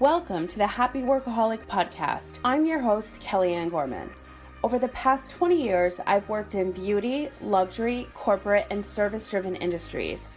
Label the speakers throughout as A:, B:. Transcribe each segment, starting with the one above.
A: Welcome to the Happy Workaholic Podcast. I'm your host, Kellyanne Gorman. Over the past 20 years, I've worked in beauty, luxury, corporate, and service-driven industries.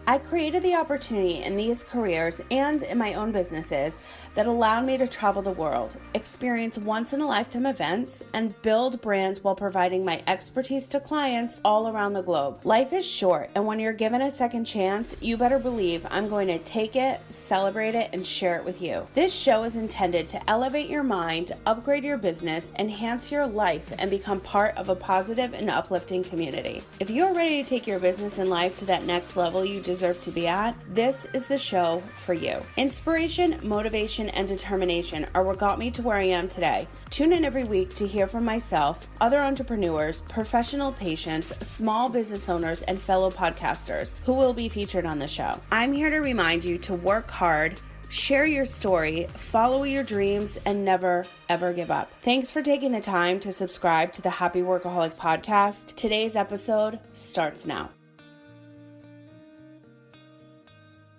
A: I created the opportunity in these careers and in my own businesses that allowed me to travel the world, experience once-in-a-lifetime events, and build brands while providing my expertise to clients all around the globe. Life is short, and when you're given a second chance, you better believe I'm going to take it, celebrate it, and share it with you. This show is intended to elevate your mind, upgrade your business, enhance your life, and become part of a positive and uplifting community. If you're ready to take your business and life to that next level you deserve to be at, this is the show for you. Inspiration, motivation, and determination are what got me to where I am today. Tune in every week to hear from myself, other entrepreneurs, professional patients, small business owners, and fellow podcasters who will be featured on the show. I'm here to remind you to work hard, share your story, follow your dreams, and never, ever give up. Thanks for taking the time to subscribe to the Happy Workaholic Podcast. Today's episode starts now.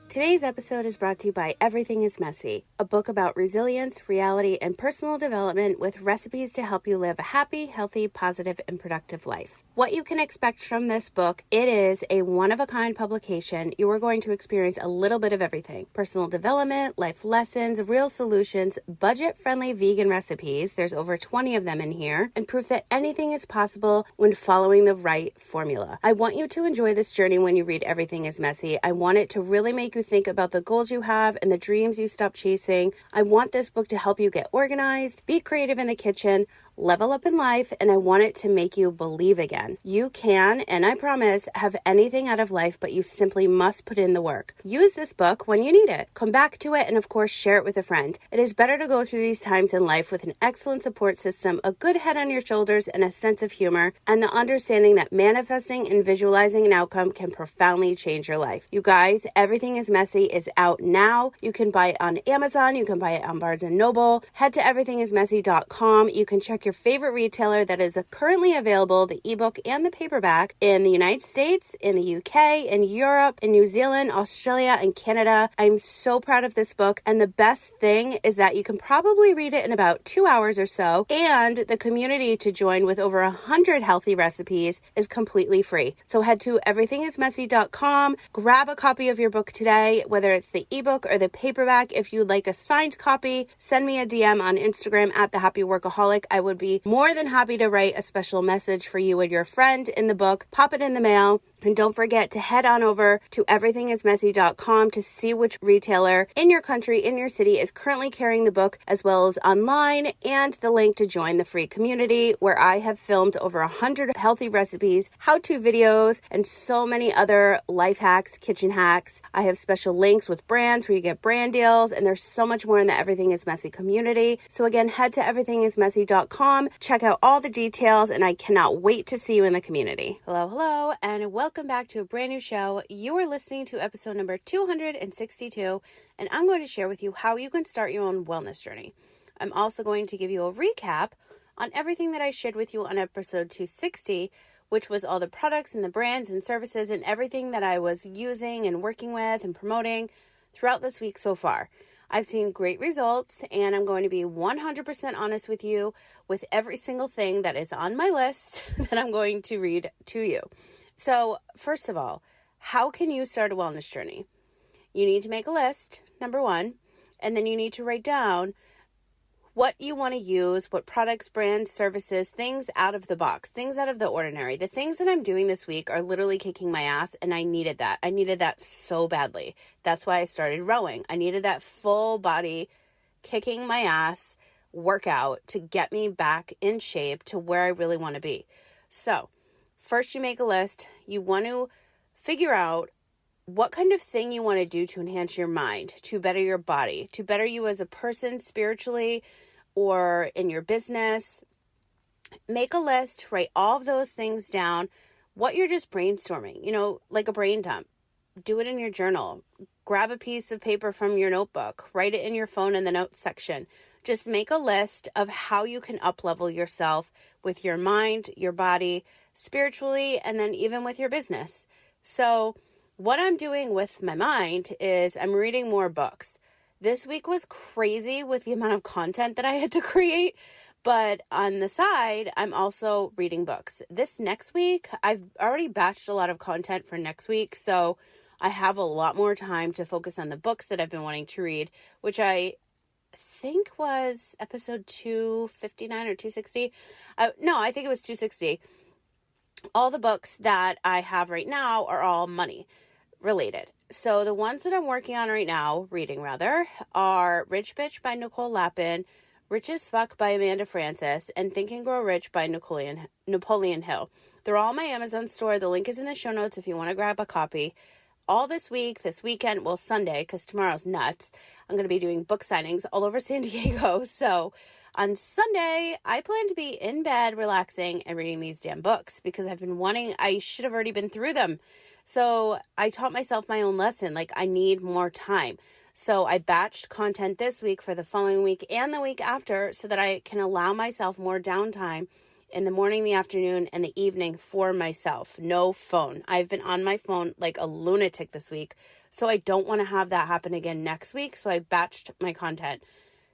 A: Today's episode is brought to you by Everything is Messy, a book about resilience, reality, and personal development with recipes to help you live a happy, healthy, positive, and productive life. What you can expect from this book, it is a one-of-a-kind publication. You are going to experience a little bit of everything. Personal development, life lessons, real solutions, budget-friendly vegan recipes, there's over 20 of them in here, and proof that anything is possible when following the right formula. I want you to enjoy this journey when you read Everything is Messy. I want it to really make you think about the goals you have and the dreams you stop chasing. I want this book to help you get organized, be creative in the kitchen, level up in life, and I want it to make you believe again. You can, and I promise, have anything out of life, but you simply must put in the work. Use this book when you need it. Come back to it and, of course, share it with a friend. It is better to go through these times in life with an excellent support system, a good head on your shoulders, and a sense of humor, and the understanding that manifesting and visualizing an outcome can profoundly change your life. You guys, Everything is Messy is out now. You can buy it on Amazon. You can buy it on Barnes & Noble. Head to everythingismessy.com. You can check your favorite retailer that is currently available, the ebook and the paperback, in the United States, in the UK, in Europe, in New Zealand, Australia, and Canada. I'm so proud of this book, and the best thing is that you can probably read it in about 2 hours or so, and the community to join with over 100 healthy recipes is completely free. So head to everythingismessy.com, grab a copy of your book today, whether it's the ebook or the paperback. If you'd like a signed copy, send me a DM on Instagram at The Happy Workaholic. I would be more than happy to write a special message for you and your friend in the book. Pop it in the mail. And don't forget to head on over to everythingismessy.com to see which retailer in your country, in your city, is currently carrying the book, as well as online, and the link to join the free community where I have filmed over 100 healthy recipes, how-to videos, and so many other life hacks, kitchen hacks. I have special links with brands where you get brand deals, and there's so much more in the Everything is Messy community. So again, head to everythingismessy.com, check out all the details, and I cannot wait to see you in the community. Hello, and welcome back to a brand new show. You are listening to episode number 262, and I'm going to share with you how you can start your own wellness journey. I'm also going to give you a recap on everything that I shared with you on episode 260, which was all the products and the brands and services and everything that I was using and working with and promoting throughout this week so far. I've seen great results, and I'm going to be 100% honest with you with every single thing that is on my list that I'm going to read to you. So, first of all, how can you start a wellness journey? You need to make a list, number one, and then you need to write down what you want to use, what products, brands, services, things out of the box, things out of the ordinary. The things that I'm doing this week are literally kicking my ass, and I needed that. I needed that so badly. That's why I started rowing. I needed that full body kicking my ass workout to get me back in shape to where I really want to be. So, first you make a list. You want to figure out what kind of thing you want to do to enhance your mind, to better your body, to better you as a person spiritually or in your business. Make a list, write all of those things down, what you're just brainstorming, like a brain dump. Do it in your journal. Grab a piece of paper from your notebook, write it in your phone in the notes section. Just make a list of how you can up-level yourself with your mind, your body, spiritually, and then even with your business. So what I'm doing with my mind is I'm reading more books. This week was crazy with the amount of content that I had to create, but on the side, I'm also reading books. This next week, I've already batched a lot of content for next week, so I have a lot more time to focus on the books that I've been wanting to read, which I think was episode 259 or 260. No, I think it was 260. All the books that I have right now are all money related. So the ones that I'm working on right now, reading rather, are Rich Bitch by Nicole Lapin, Rich as Fuck by Amanda Francis, and Think and Grow Rich by Napoleon Hill. They're all on my Amazon store. The link is in the show notes if you want to grab a copy. All this week, this weekend, well, Sunday, because tomorrow's nuts, I'm going to be doing book signings all over San Diego. So on Sunday, I plan to be in bed, relaxing, and reading these damn books because I should have already been through them. So I taught myself my own lesson, like I need more time. So I batched content this week for the following week and the week after so that I can allow myself more downtime in the morning, the afternoon, and the evening for myself. No phone. I've been on my phone like a lunatic this week, so I don't want to have that happen again next week, so I batched my content.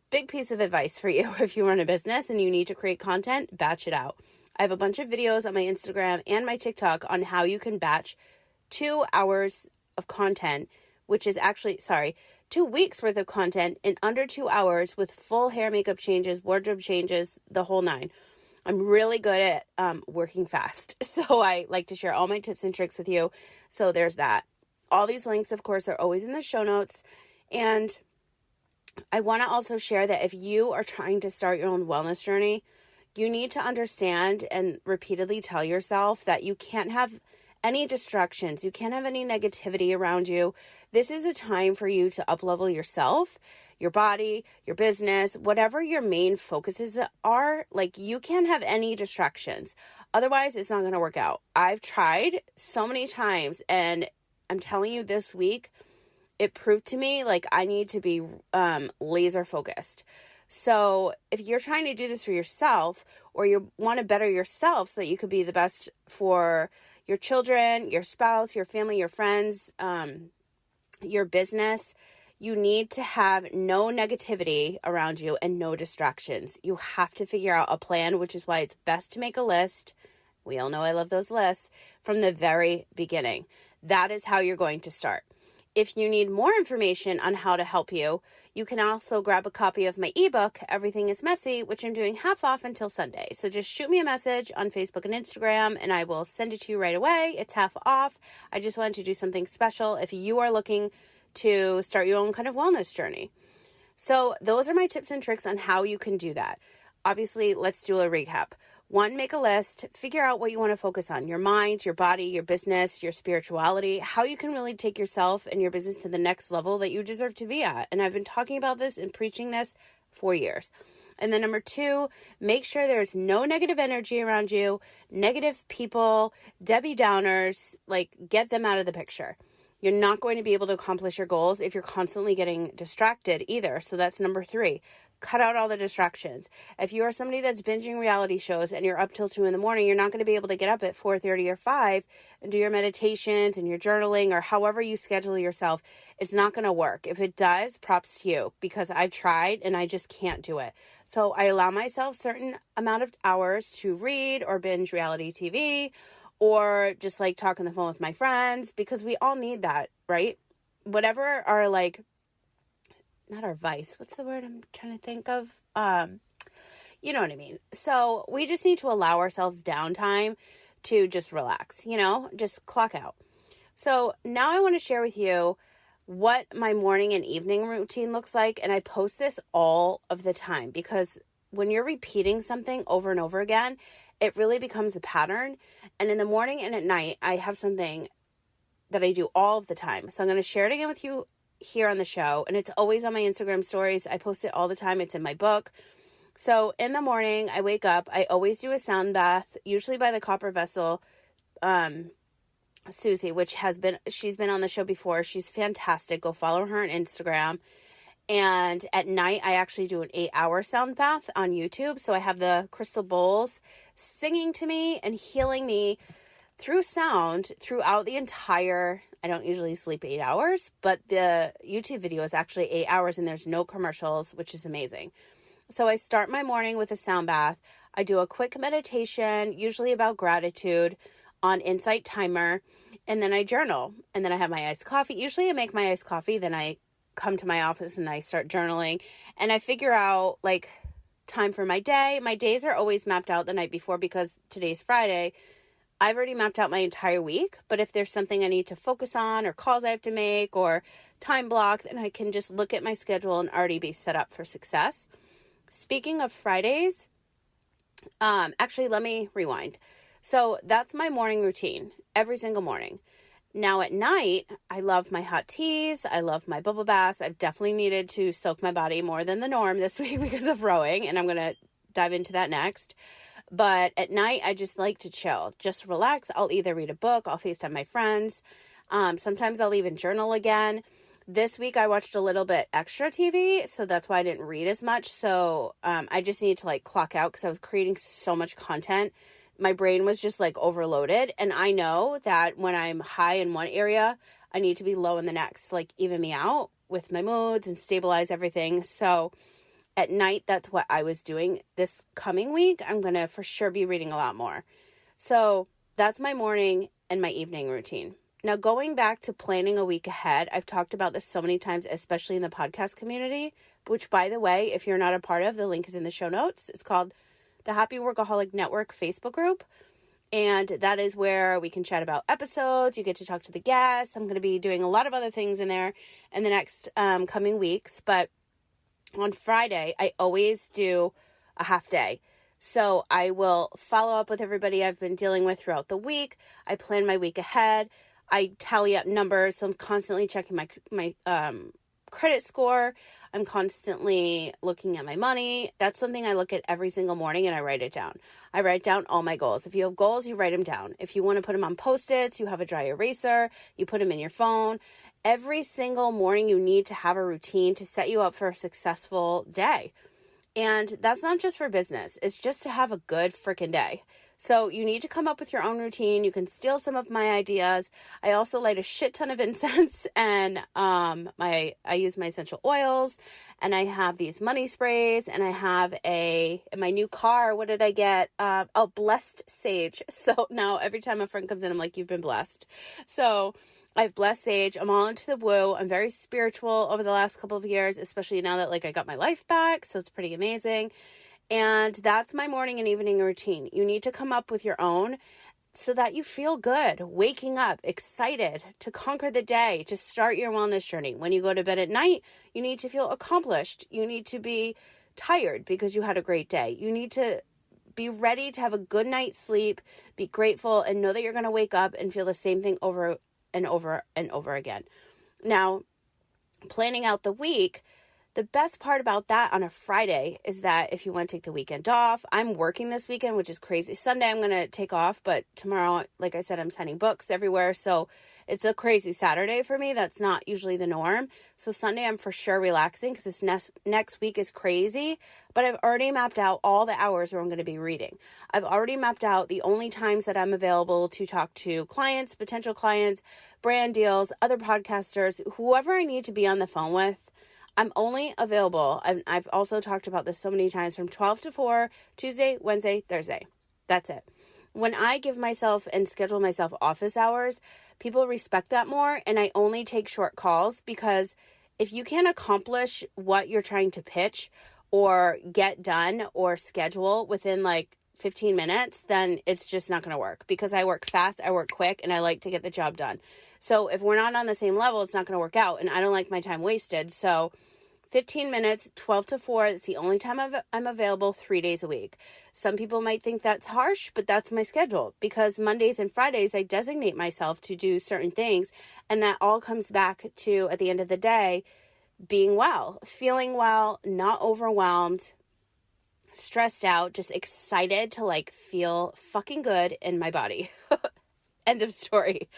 A: Big piece of advice for you if you run a business and you need to create content, batch it out. I have a bunch of videos on my Instagram and my TikTok on how you can batch 2 hours of content, which is actually, 2 weeks worth of content in under 2 hours with full hair makeup changes, wardrobe changes, the whole nine. I'm really good at working fast, so I like to share all my tips and tricks with you. So there's that. All these links, of course, are always in the show notes. And I want to also share that if you are trying to start your own wellness journey, you need to understand and repeatedly tell yourself that you can't have any distractions. You can't have any negativity around you. This is a time for you to up-level yourself, your body, your business, whatever your main focuses are. Like, you can't have any distractions. Otherwise, it's not going to work out. I've tried so many times, and I'm telling you, this week, it proved to me like I need to be laser focused. So if you're trying to do this for yourself, or you want to better yourself so that you could be the best for your children, your spouse, your family, your friends, your business, you need to have no negativity around you and no distractions. You have to figure out a plan, which is why it's best to make a list. We all know I love those lists from the very beginning. That is how you're going to start. If you need more information on how to help you, you can also grab a copy of my ebook, Everything is Messy, which I'm doing half off until Sunday. So just shoot me a message on Facebook and Instagram, and I will send it to you right away. It's half off. I just wanted to do something special if you are looking to start your own kind of wellness journey. So those are my tips and tricks on how you can do that. Obviously, let's do a recap. 1, make a list, figure out what you want to focus on, your mind, your body, your business, your spirituality, how you can really take yourself and your business to the next level that you deserve to be at. And I've been talking about this and preaching this for years. And then number 2, make sure there's no negative energy around you, negative people, Debbie Downers, like get them out of the picture. You're not going to be able to accomplish your goals if you're constantly getting distracted either. So that's number 3. Cut out all the distractions. If you are somebody that's binging reality shows and you're up till 2 a.m, you're not going to be able to get up at 4:30 or 5 and do your meditations and your journaling or however you schedule yourself. It's not going to work. If it does, props to you, because I've tried and I just can't do it. So I allow myself certain amount of hours to read or binge reality TV or just like talk on the phone with my friends, because we all need that, right? Whatever our not our vice. What's the word I'm trying to think of? You know what I mean? So we just need to allow ourselves downtime to just relax, just clock out. So now I want to share with you what my morning and evening routine looks like. And I post this all of the time because when you're repeating something over and over again, it really becomes a pattern. And in the morning and at night, I have something that I do all of the time. So I'm going to share it again with you here on the show, and it's always on my Instagram stories. I post it all the time. It's in my book. So in the morning, I wake up. I always do a sound bath, usually by the Copper Vessel, Susie, she's been on the show before. She's fantastic. Go follow her on Instagram. And at night, I actually do an 8-hour sound bath on YouTube. So I have the crystal bowls singing to me and healing me through sound throughout the entire, I don't usually sleep 8 hours, but the YouTube video is actually 8 hours and there's no commercials, which is amazing. So I start my morning with a sound bath. I do a quick meditation, usually about gratitude on Insight Timer, and then I journal, and then I have my iced coffee. Usually I make my iced coffee, then I come to my office and I start journaling, and I figure out like time for my day. My days are always mapped out the night before because today's Friday. I've already mapped out my entire week, but if there's something I need to focus on or calls I have to make or time block, then I can just look at my schedule and already be set up for success. Speaking of Fridays, actually, let me rewind. So that's my morning routine every single morning. Now at night, I love my hot teas. I love my bubble baths. I've definitely needed to soak my body more than the norm this week because of rowing, and I'm going to dive into that next. But at night, I just like to chill, just relax. I'll either read a book, I'll FaceTime my friends. Sometimes I'll even journal again. This week, I watched a little bit extra TV, so that's why I didn't read as much. So I just need to like clock out because I was creating so much content. My brain was just like overloaded. And I know that when I'm high in one area, I need to be low in the next, to like even me out with my moods and stabilize everything. So at night, that's what I was doing. This coming week, I'm going to for sure be reading a lot more. So that's my morning and my evening routine. Now, going back to planning a week ahead, I've talked about this so many times, especially in the podcast community, which, by the way, if you're not a part of, the link is in the show notes. It's called the Happy Workaholic Network Facebook group. And that is where we can chat about episodes. You get to talk to the guests. I'm going to be doing a lot of other things in there in the next coming weeks. But on Friday, I always do a half day. So I will follow up with everybody I've been dealing with throughout the week. I plan my week ahead. I tally up numbers. So I'm constantly checking my credit score. I'm constantly looking at my money. That's something I look at every single morning and I write it down. I write down all my goals. If you have goals, you write them down. If you want to put them on Post-its, you have a dry eraser, you put them in your phone. Every single morning you need to have a routine to set you up for a successful day. And that's not just for business. It's just to have a good freaking day. So you need to come up with your own routine. You can steal some of my ideas. I also light a shit ton of incense and I use my essential oils, and I have these money sprays, and I have in my new car, what did I get? Blessed sage. So now every time a friend comes in, I'm like, you've been blessed. So I've blessed sage. I'm all into the woo. I'm very spiritual over the last couple of years, especially now that like I got my life back. So it's pretty amazing. And that's my morning and evening routine. You need to come up with your own so that you feel good, waking up, excited to conquer the day, to start your wellness journey. When you go to bed at night, you need to feel accomplished. You need to be tired because you had a great day. You need to be ready to have a good night's sleep, be grateful, and know that you're going to wake up and feel the same thing over and over and over again. Now, planning out the week, the best part about that on a Friday is that if you want to take the weekend off, I'm working this weekend, which is crazy. Sunday, I'm going to take off, but tomorrow, like I said, I'm signing books everywhere. So it's a crazy Saturday for me. That's not usually the norm. So Sunday, I'm for sure relaxing because this next week is crazy, but I've already mapped out all the hours where I'm going to be reading. I've already mapped out the only times that I'm available to talk to clients, potential clients, brand deals, other podcasters, whoever I need to be on the phone with. I'm only available, I've also talked about this so many times, from 12 to 4, Tuesday, Wednesday, Thursday. That's it. When I give myself and schedule myself office hours, people respect that more, and I only take short calls because if you can't accomplish what you're trying to pitch or get done or schedule within like 15 minutes, then it's just not going to work because I work fast, I work quick, and I like to get the job done. So if we're not on the same level, it's not going to work out, and I don't like my time wasted. So 15 minutes, 12 to 4, it's the only time I'm available 3 days a week. Some people might think that's harsh, but that's my schedule because Mondays and Fridays, I designate myself to do certain things, and that all comes back to, at the end of the day, being well, feeling well, not overwhelmed, stressed out, just excited to like feel fucking good in my body. End of story.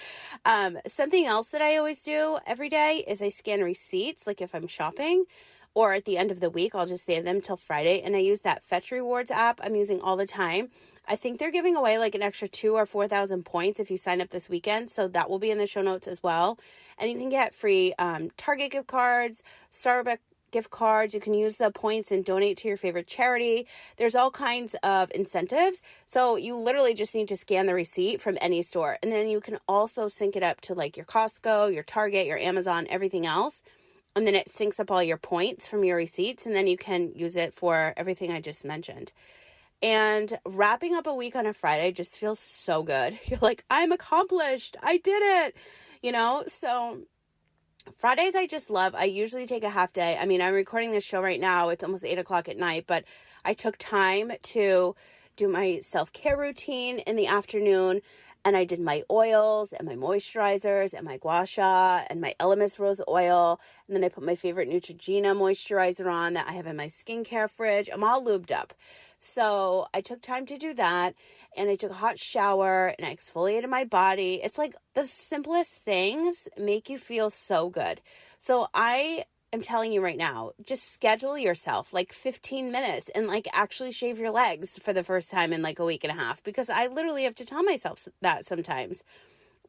A: Something else that I always do every day is I scan receipts, like if I'm shopping, or at the end of the week, I'll just save them till Friday. And I use that Fetch Rewards app I'm using all the time. I think they're giving away like an extra 2,000 or 4,000 points if you sign up this weekend. So that will be in the show notes as well. And you can get free Target gift cards, Starbucks gift cards. You can use the points and donate to your favorite charity. There's all kinds of incentives. So you literally just need to scan the receipt from any store. And then you can also sync it up to like your Costco, your Target, your Amazon, everything else. And then it syncs up all your points from your receipts. And then you can use it for everything I just mentioned. And wrapping up a week on a Friday just feels so good. You're like, I'm accomplished. I did it. So Fridays I just love. I usually take a half day. I mean, I'm recording this show right now. It's almost 8:00 at night, but I took time to do my self-care routine in the afternoon, and I did my oils and my moisturizers and my gua sha and my Elemis rose oil, and then I put my favorite Neutrogena moisturizer on that I have in my skincare fridge. I'm all lubed up. So I took time to do that, and I took a hot shower, and I exfoliated my body. It's like the simplest things make you feel so good. So I am telling you right now, just schedule yourself like 15 minutes and like actually shave your legs for the first time in like a week and a half, because I literally have to tell myself that sometimes.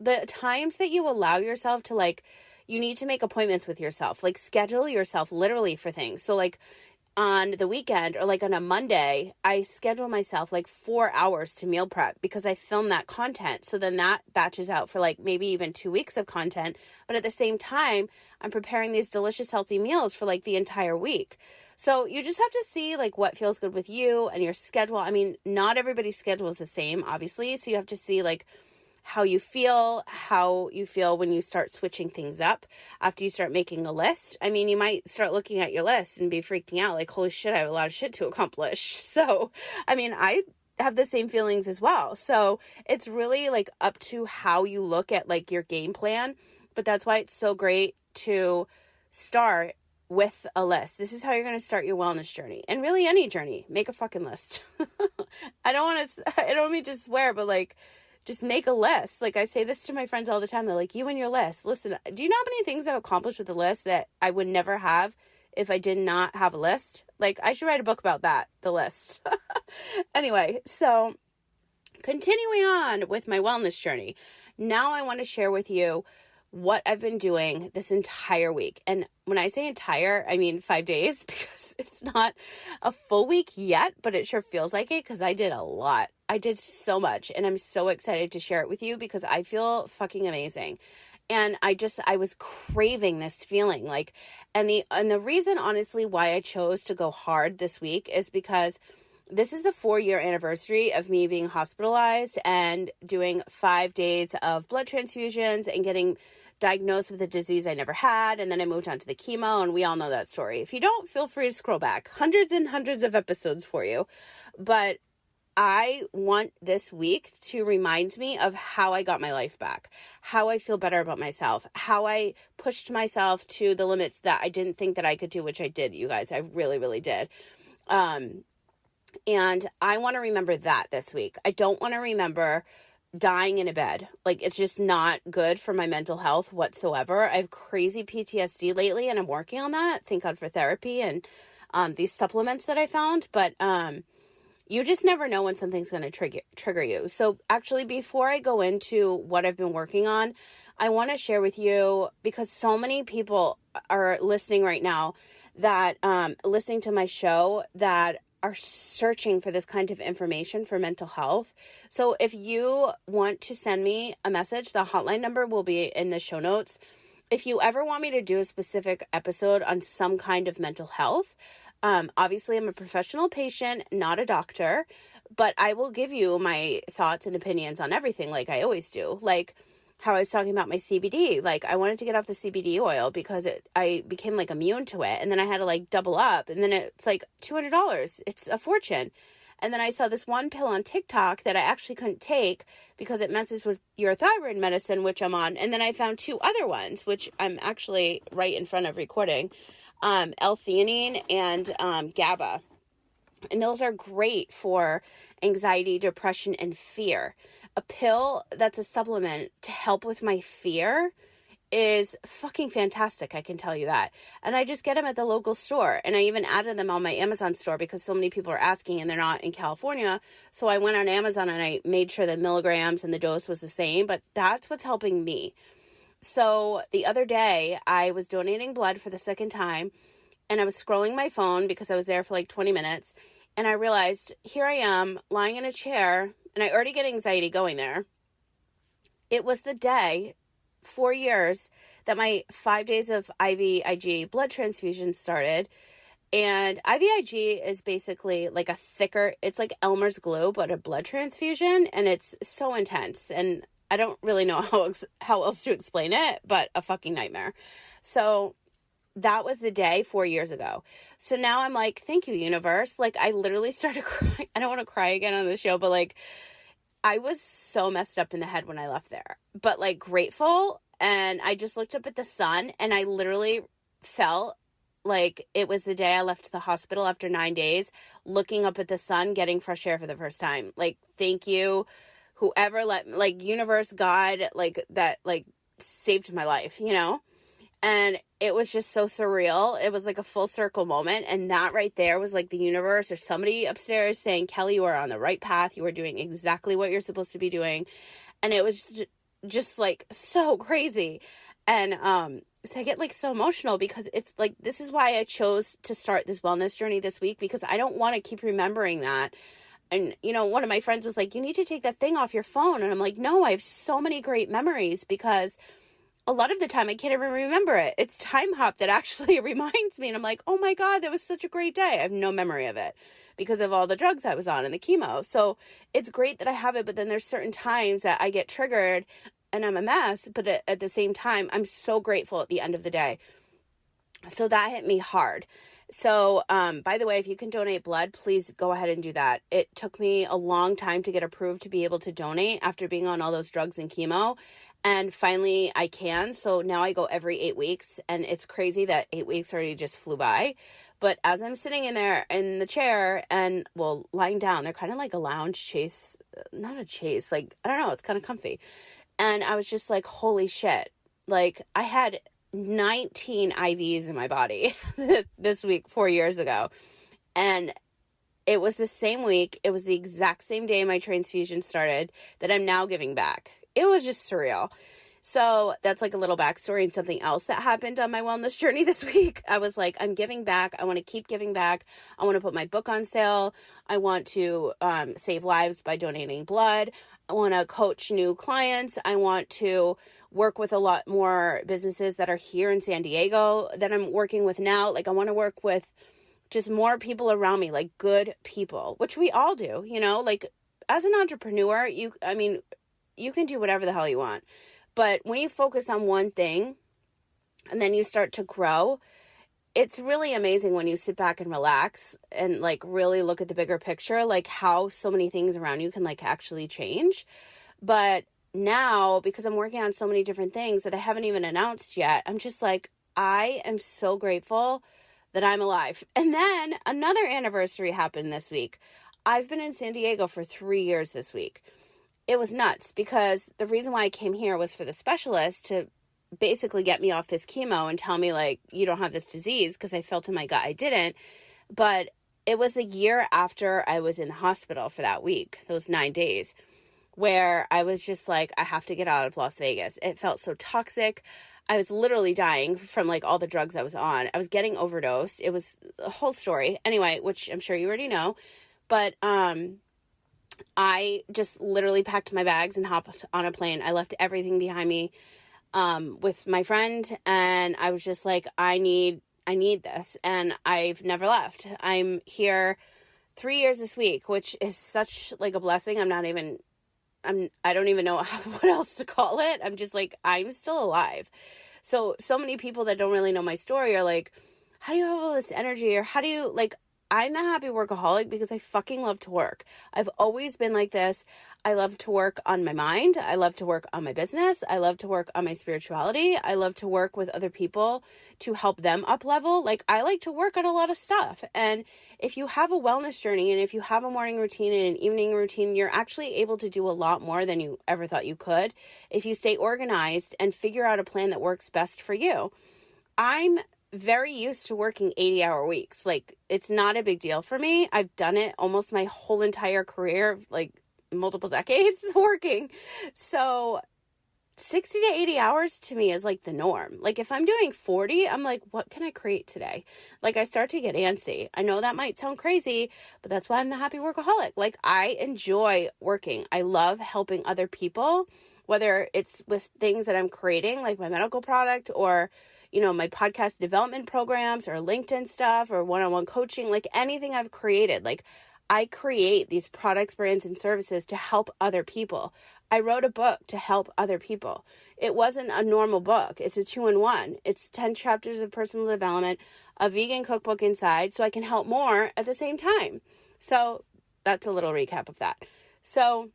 A: The times that you allow yourself to like, you need to make appointments with yourself, like schedule yourself literally for things. So like on the weekend or like on a Monday, I schedule myself like 4 hours to meal prep because I film that content. So then that batches out for like maybe even 2 weeks of content. But at the same time, I'm preparing these delicious, healthy meals for like the entire week. So you just have to see like what feels good with you and your schedule. I mean, not everybody's schedule is the same, obviously. So you have to see like how you feel when you start switching things up after you start making a list. I mean, you might start looking at your list and be freaking out like, holy shit, I have a lot of shit to accomplish. So, I mean, I have the same feelings as well. So it's really like up to how you look at like your game plan. But that's why it's so great to start with a list. This is how you're going to start your wellness journey, and really any journey. Make a fucking list. I don't mean to swear, but like, just make a list. Like I say this to my friends all the time. They're like, you and your list. Listen, do you know how many things I've accomplished with a list that I would never have if I did not have a list? Like I should write a book about that, the list. Anyway, so continuing on with my wellness journey. Now I want to share with you what I've been doing this entire week. And when I say entire, I mean 5 days, because it's not a full week yet, but it sure feels like it because I did a lot. I did so much, and I'm so excited to share it with you because I feel fucking amazing. And I was craving this feeling like, and the reason honestly why I chose to go hard this week is because this is the 4-year anniversary of me being hospitalized and doing 5 days of blood transfusions and getting diagnosed with a disease I never had. And then I moved on to the chemo, and we all know that story. If you don't, feel free to scroll back. Hundreds and hundreds of episodes for you. But I want this week to remind me of how I got my life back, how I feel better about myself, how I pushed myself to the limits that I didn't think that I could do, which I did, you guys. I really, really did. And I want to remember that this week. I don't want to remember dying in a bed. Like, it's just not good for my mental health whatsoever. I have crazy PTSD lately, and I'm working on that. Thank God for therapy and these supplements that I found. But you just never know when something's going to trigger you. So actually, before I go into what I've been working on, I want to share with you, because so many people are listening right now that listening to my show that are searching for this kind of information for mental health. So if you want to send me a message, the hotline number will be in the show notes. If you ever want me to do a specific episode on some kind of mental health, obviously I'm a professional patient, not a doctor, but I will give you my thoughts and opinions on everything like I always do. Like how I was talking about my CBD. Like I wanted to get off the CBD oil because I became like immune to it. And then I had to like double up, and then it's like $200. It's a fortune. And then I saw this one pill on TikTok that I actually couldn't take because it messes with your thyroid medicine, which I'm on. And then I found 2 other ones, which I'm actually right in front of recording, L-theanine and GABA. And those are great for anxiety, depression, and fear. A pill that's a supplement to help with my fear is fucking fantastic. I can tell you that. And I just get them at the local store. And I even added them on my Amazon store because so many people are asking and they're not in California. So I went on Amazon and I made sure the milligrams and the dose was the same, but that's what's helping me. So the other day I was donating blood for the second time and I was scrolling my phone because I was there for like 20 minutes. And I realized here I am lying in a chair and I already get anxiety going there. It was the day 4 years that my 5 days of IVIG blood transfusion started. And IVIG is basically like a thicker, it's like Elmer's glue, but a blood transfusion. And it's so intense. And I don't really know how else to explain it, but a fucking nightmare. So that was the day 4 years ago. So now I'm like, thank you, universe. Like I literally started crying. I don't want to cry again on the show, but like I was so messed up in the head when I left there, but like grateful. And I just looked up at the sun and I literally felt like it was the day I left the hospital after 9 days, looking up at the sun, getting fresh air for the first time. Like, thank you, whoever like universe, God, like that, like saved my life, you know? And it was just so surreal. It was like a full circle moment. And that right there was like the universe or somebody upstairs saying, Kelly, you are on the right path. You are doing exactly what you're supposed to be doing. And it was just like so crazy. And so I get like so emotional because it's like, this is why I chose to start this wellness journey this week, because I don't want to keep remembering that. And, you know, one of my friends was like, you need to take that thing off your phone. And I'm like, no, I have so many great memories because a lot of the time I can't even remember it. It's Time Hop that actually reminds me. And I'm like, oh my God, that was such a great day. I have no memory of it because of all the drugs I was on and the chemo. So it's great that I have it. But then there's certain times that I get triggered and I'm a mess. But at the same time, I'm so grateful at the end of the day. So that hit me hard. So, by the way, if you can donate blood, please go ahead and do that. It took me a long time to get approved to be able to donate after being on all those drugs and chemo. And finally I can. So now I go every 8 weeks, and it's crazy that 8 weeks already just flew by. But as I'm sitting in there in the chair and lying down, they're kind of like a lounge chase, not a chase, like, I don't know, it's kind of comfy. And I was just like, holy shit. Like I had 19 IVs in my body this week, 4 years ago. And it was the same week. It was the exact same day my transfusion started that I'm now giving back. It was just surreal. So that's like a little backstory and something else that happened on my wellness journey this week. I was like, I'm giving back. I want to keep giving back. I want to put my book on sale. I want to save lives by donating blood. I want to coach new clients. I want to work with a lot more businesses that are here in San Diego that I'm working with now. Like I want to work with just more people around me, like good people, which we all do, you know, like as an entrepreneur, you can do whatever the hell you want. But when you focus on one thing and then you start to grow, it's really amazing when you sit back and relax and like really look at the bigger picture, like how so many things around you can like actually change. But now, because I'm working on so many different things that I haven't even announced yet, I'm just like, I am so grateful that I'm alive. And then another anniversary happened this week. I've been in San Diego for 3 years this week. It was nuts because the reason why I came here was for the specialist to basically get me off this chemo and tell me like, you don't have this disease, because I felt in my gut I didn't. But it was a year after I was in the hospital for that week, those 9 days, where I was just like, I have to get out of Las Vegas. It felt so toxic. I was literally dying from like all the drugs I was on. I was getting overdosed. It was a whole story. Anyway, which I'm sure you already know. But I just literally packed my bags and hopped on a plane. I left everything behind me with my friend, and I was just like, I need this, and I've never left. I'm here 3 years this week, which is such like a blessing. I don't even know what else to call it. I'm just like, I'm still alive. So many people that don't really know my story are like, how do you have all this energy? Or how do you, like, I'm the happy workaholic because I fucking love to work. I've always been like this. I love to work on my mind. I love to work on my business. I love to work on my spirituality. I love to work with other people to help them up level. Like, I like to work on a lot of stuff. And if you have a wellness journey and if you have a morning routine and an evening routine, you're actually able to do a lot more than you ever thought you could if you stay organized and figure out a plan that works best for you. I'm very used to working 80-hour weeks. Like, it's not a big deal for me. I've done it almost my whole entire career, like multiple decades working. So 60 to 80 hours to me is like the norm. Like, if I'm doing 40, I'm like, what can I create today? Like, I start to get antsy. I know that might sound crazy, but that's why I'm the happy workaholic. Like, I enjoy working. I love helping other people, whether it's with things that I'm creating, like my medical product, or my podcast development programs, or LinkedIn stuff, or one-on-one coaching, like anything I've created. Like, I create these products, brands, and services to help other people. I wrote a book to help other people. It wasn't a normal book. It's a 2-in-1. It's 10 chapters of personal development, a vegan cookbook inside, so I can help more at the same time. So that's a little recap of that. So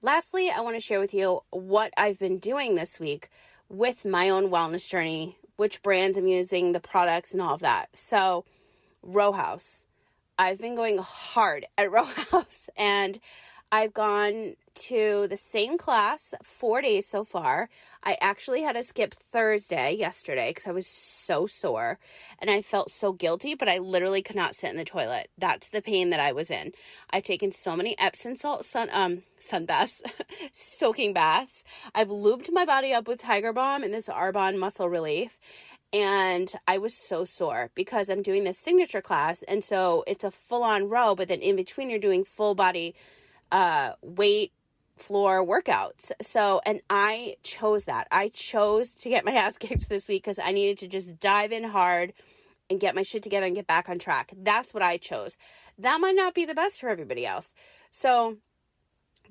A: lastly, I want to share with you what I've been doing this week with my own wellness journey, which brands I'm using, the products, and all of that. So, Row House. I've been going hard at Row House, and I've gone to the same class 4 days so far. I actually had to skip Thursday yesterday because I was so sore and I felt so guilty, but I literally could not sit in the toilet. That's the pain that I was in. I've taken so many Epsom salt sun baths, soaking baths. I've lubed my body up with Tiger Balm and this Arbonne muscle relief. And I was so sore because I'm doing this signature class. And so it's a full-on row, but then in between you're doing full body weight floor workouts. So, and I chose that. I chose to get my ass kicked this week because I needed to just dive in hard and get my shit together and get back on track. That's what I chose. That might not be the best for everybody else. So,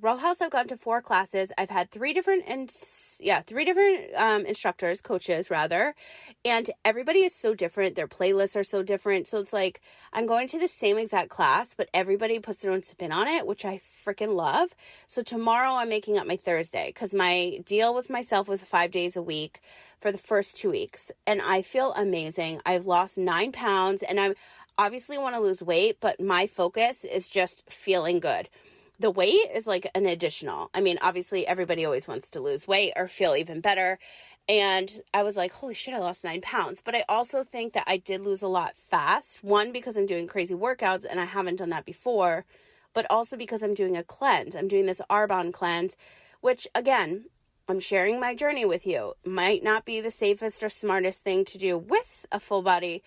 A: Row House, I've gone to 4 classes. I've had three different instructors, coaches rather, and everybody is so different. Their playlists are so different. So it's like I'm going to the same exact class, but everybody puts their own spin on it, which I freaking love. So tomorrow I'm making up my Thursday because my deal with myself was 5 days a week for the first 2 weeks, and I feel amazing. I've lost 9 pounds, and I obviously want to lose weight, but my focus is just feeling good. The weight is like an additional. I mean, obviously everybody always wants to lose weight or feel even better. And I was like, holy shit, I lost 9 pounds. But I also think that I did lose a lot fast. One, because I'm doing crazy workouts and I haven't done that before, but also because I'm doing a cleanse. I'm doing this Arbonne cleanse, which again, I'm sharing my journey with you. Might not be the safest or smartest thing to do with a full body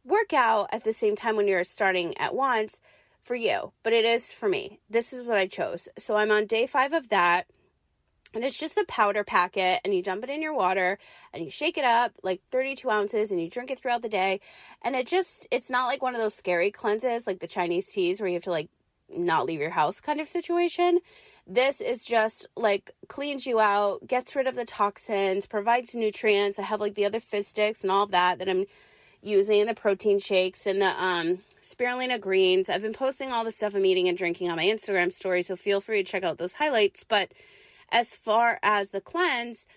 A: workout at the same time when you're starting at once for you, but it is for me. This is what I chose. So I'm on day 5 of that, and it's just a powder packet, and you dump it in your water and you shake it up like 32 ounces and you drink it throughout the day. And it's not like one of those scary cleanses like the Chinese teas where you have to like not leave your house kind of situation. This is just like cleans you out, gets rid of the toxins, provides nutrients. I have like the other fizz sticks and all of that I'm using, the protein shakes and the spirulina greens. I've been posting all the stuff I'm eating and drinking on my Instagram story, so feel free to check out those highlights. But as far as the cleanse,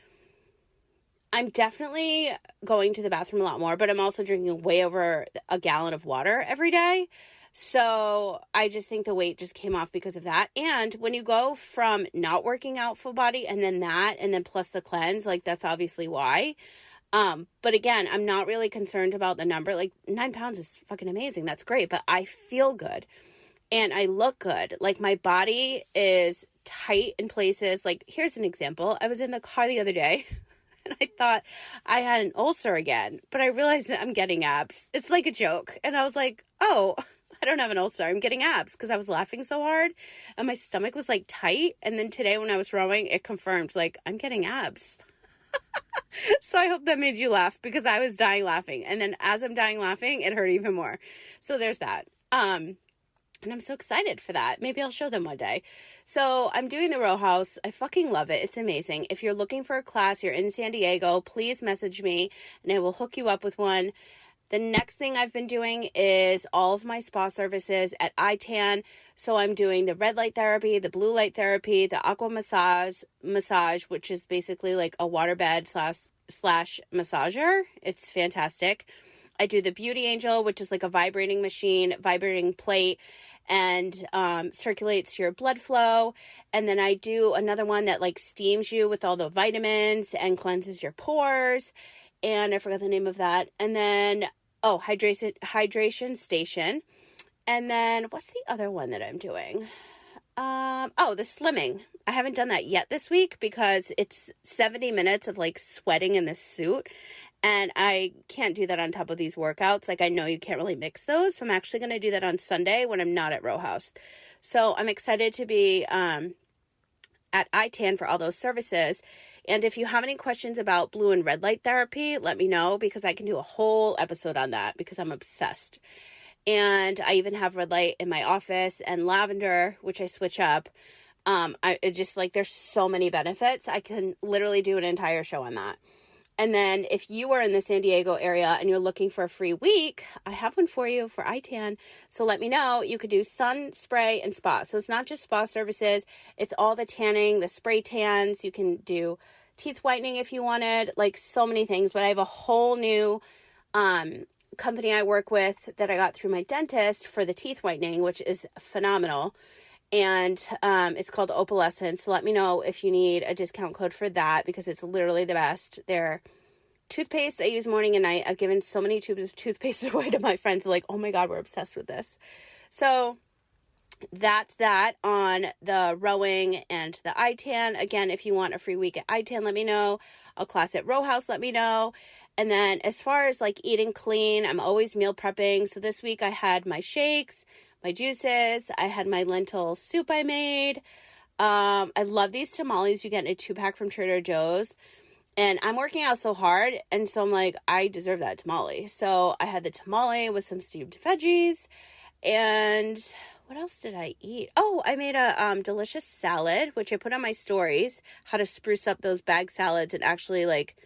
A: I'm definitely going to the bathroom a lot more, but I'm also drinking way over a gallon of water every day. So I just think the weight just came off because of that. And when you go from not working out full body and then that, and then plus the cleanse, like that's obviously why. But again, I'm not really concerned about the number. Like 9 pounds is fucking amazing. That's great. But I feel good and I look good. Like my body is tight in places. Like here's an example. I was in the car the other day and I thought I had an ulcer again, but I realized that I'm getting abs. It's like a joke. And I was like, oh, I don't have an ulcer. I'm getting abs because I was laughing so hard and my stomach was like tight. And then today when I was rowing, it confirmed like I'm getting abs. So I hope that made you laugh because I was dying laughing. And then as I'm dying laughing, it hurt even more. So there's that. And I'm so excited for that. Maybe I'll show them one day. So I'm doing the Row House. I fucking love it. It's amazing. If you're looking for a class, you're in San Diego, please message me and I will hook you up with one. The next thing I've been doing is all of my spa services at ITAN. So I'm doing the red light therapy, the blue light therapy, the aqua massage, which is basically like a waterbed slash massager. It's fantastic. I do the Beauty Angel, which is like a vibrating plate, and circulates your blood flow. And then I do another one that like steams you with all the vitamins and cleanses your pores. And I forgot the name of that. And then, hydration station. And then what's the other one that I'm doing? The slimming. I haven't done that yet this week because it's 70 minutes of like sweating in this suit. And I can't do that on top of these workouts. Like I know you can't really mix those. So I'm actually going to do that on Sunday when I'm not at Row House. So I'm excited to be at ITAN for all those services. And if you have any questions about blue and red light therapy, let me know because I can do a whole episode on that because I'm obsessed. And I even have red light in my office and lavender, which I switch up. There's so many benefits. I can literally do an entire show on that. And then if you are in the San Diego area and you're looking for a free week, I have one for you for ITAN. So let me know. You could do sun, spray, and spa. So it's not just spa services. It's all the tanning, the spray tans. You can do teeth whitening if you wanted, like so many things. But I have a whole new company I work with that I got through my dentist for the teeth whitening, which is phenomenal. And it's called Opalescence. So let me know if you need a discount code for that because it's literally the best. Their toothpaste I use morning and night. I've given so many tubes of toothpaste away to my friends. They're like, oh my God, we're obsessed with this. So that's that on the rowing and the ITAN. Again, if you want a free week at ITAN, let me know. A class at Row House, let me know. And then as far as like eating clean, I'm always meal prepping. So this week I had my shakes, my juices. I had my lentil soup I made. I love these tamales you get in a 2-pack from Trader Joe's. And I'm working out so hard. And so I'm like, I deserve that tamale. So I had the tamale with some steamed veggies. And what else did I eat? Oh, I made a delicious salad, which I put on my stories, how to spruce up those bag salads and actually like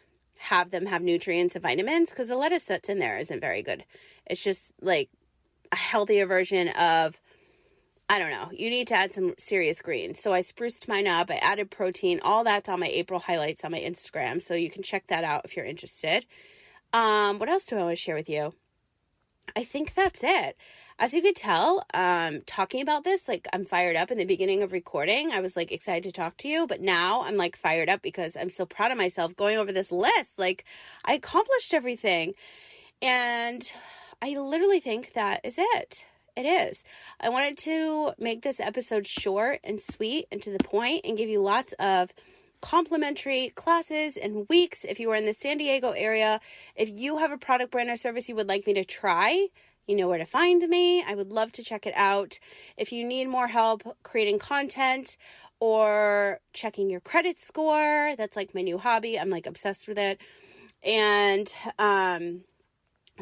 A: have them have nutrients and vitamins. Because the lettuce that's in there isn't very good. It's just like a healthier version of, I don't know, you need to add some serious greens. So I spruced mine up. I added protein. All that's on my April highlights on my Instagram. So you can check that out if you're interested. What else do I want to share with you? I think that's it. As you could tell, talking about this, like I'm fired up. In the beginning of recording, I was like excited to talk to you, but now I'm like fired up because I'm so proud of myself going over this list. Like I accomplished everything. And I literally think that is it. It is. I wanted to make this episode short and sweet and to the point and give you lots of complimentary classes and weeks. If you are in the San Diego area, if you have a product, brand, or service you would like me to try, you know where to find me. I would love to check it out. If you need more help creating content or checking your credit score, that's like my new hobby. I'm like obsessed with it. And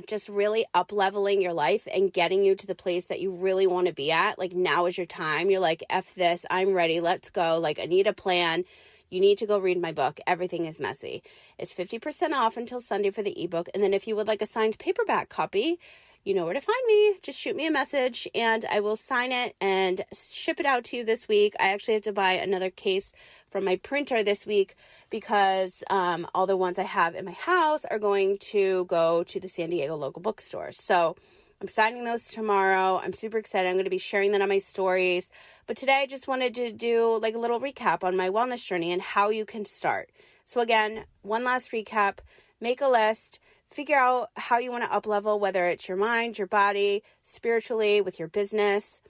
A: just really up-leveling your life and getting you to the place that you really want to be at. Like now is your time. You're like, F this, I'm ready, let's go. Like I need a plan. You need to go read my book, Everything is Messy. It's 50% off until Sunday for the ebook. And then if you would like a signed paperback copy, you know where to find me. Just shoot me a message and I will sign it and ship it out to you this week. I actually have to buy another case from my printer this week because all the ones I have in my house are going to go to the San Diego local bookstores. So I'm signing those tomorrow. I'm super excited. I'm going to be sharing that on my stories. But today I just wanted to do like a little recap on my wellness journey and how you can start. So again, one last recap, make a list. Figure out how you want to up-level, whether it's your mind, your body, spiritually, with your business.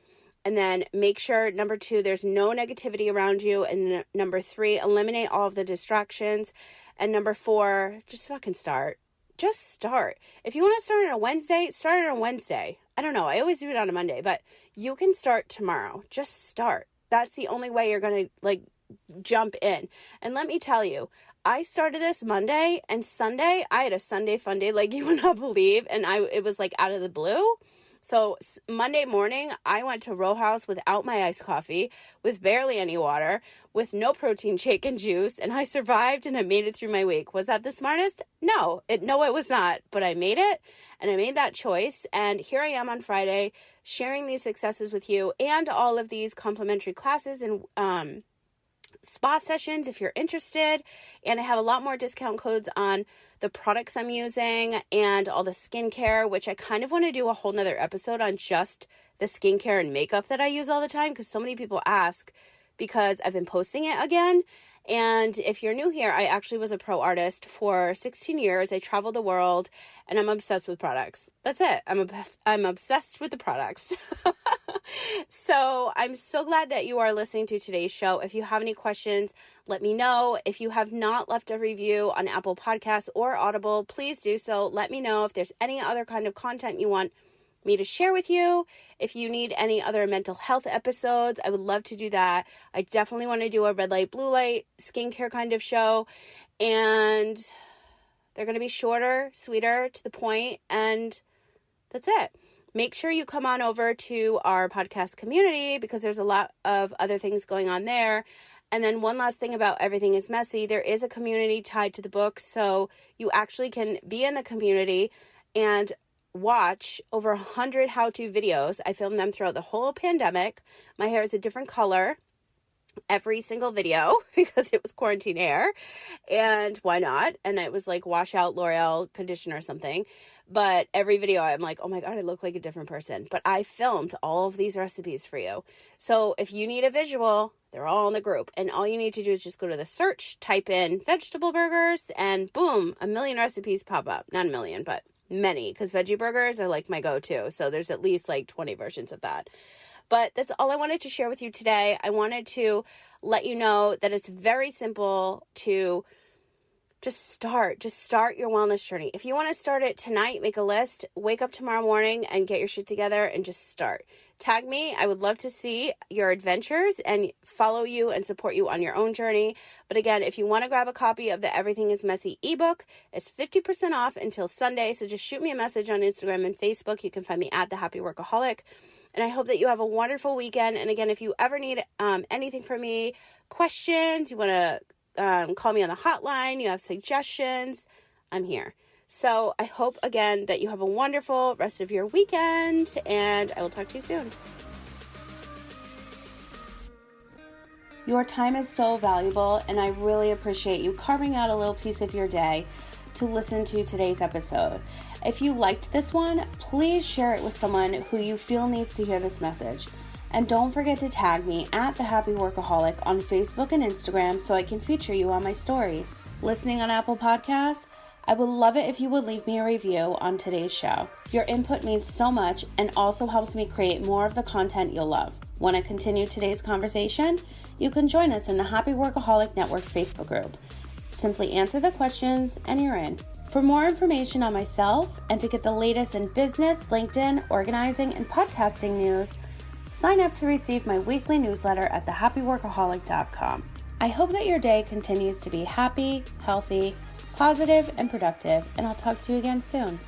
A: And then make sure, number 2, there's no negativity around you. And number 3, eliminate all of the distractions. And number 4, just fucking start. Just start. If you want to start on a Wednesday, start on a Wednesday. I don't know. I always do it on a Monday, but you can start tomorrow. Just start. That's the only way you're going to like jump in. And let me tell you, I started this Monday and Sunday, I had a Sunday fun day like you would not believe. And it was like out of the blue. So Monday morning, I went to Row House without my iced coffee, with barely any water, with no protein shake and juice, and I survived and I made it through my week. Was that the smartest? No, it was not, but I made it and I made that choice. And here I am on Friday sharing these successes with you and all of these complimentary classes and spa sessions if you're interested. And I have a lot more discount codes on the products I'm using and all the skincare, which I kind of want to do a whole nother episode on just the skincare and makeup that I use all the time, because so many people ask, because I've been posting it again. And if you're new here, I actually was a pro artist for 16 years. I traveled the world and I'm obsessed with products. That's it. I'm obsessed with the products. So I'm so glad that you are listening to today's show. If you have any questions, let me know. If you have not left a review on Apple Podcasts or Audible, please do so. Let me know if there's any other kind of content you want me to share with you. If you need any other mental health episodes, I would love to do that. I definitely want to do a red light, blue light skincare kind of show. And they're going to be shorter, sweeter, to the point, and that's it. Make sure you come on over to our podcast community, because there's a lot of other things going on there. And then one last thing about Everything is Messy, there is a community tied to the book, so you actually can be in the community and watch over 100 how-to videos. I filmed them throughout the whole pandemic. My hair is a different color every single video because it was quarantine hair, and why not? And it was like wash out L'Oreal conditioner or something. But every video I'm like, oh my God, I look like a different person. But I filmed all of these recipes for you. So if you need a visual, they're all in the group. And all you need to do is just go to the search, type in vegetable burgers, and boom, a million recipes pop up. Not a million, but many, because veggie burgers are like my go-to. So there's at least like 20 versions of that. But that's all I wanted to share with you today. I wanted to let you know that it's very simple to just start your wellness journey. If you want to start it tonight, make a list, wake up tomorrow morning and get your shit together and just start. Tag me. I would love to see your adventures and follow you and support you on your own journey. But again, if you want to grab a copy of the Everything is Messy ebook, it's 50% off until Sunday. So just shoot me a message on Instagram and Facebook. You can find me at the Happy Workaholic. And I hope that you have a wonderful weekend. And again, if you ever need anything from me, questions, you want to call me on the hotline, you have suggestions, I'm here. So I hope again that you have a wonderful rest of your weekend, and I will talk to you soon. Your time is so valuable, and I really appreciate you carving out a little piece of your day to listen to today's episode. If you liked this one, please share it with someone who you feel needs to hear this message. And don't forget to tag me at the Happy Workaholic on Facebook and Instagram so I can feature you on my stories. Listening on Apple Podcasts, I would love it if you would leave me a review on today's show. Your input means so much and also helps me create more of the content you'll love. Want to continue today's conversation? You can join us in the Happy Workaholic Network Facebook group. Simply answer the questions and you're in. For more information on myself and to get the latest in business, LinkedIn, organizing, and podcasting news, sign up to receive my weekly newsletter at thehappyworkaholic.com. I hope that your day continues to be happy, healthy, positive, and productive, and I'll talk to you again soon.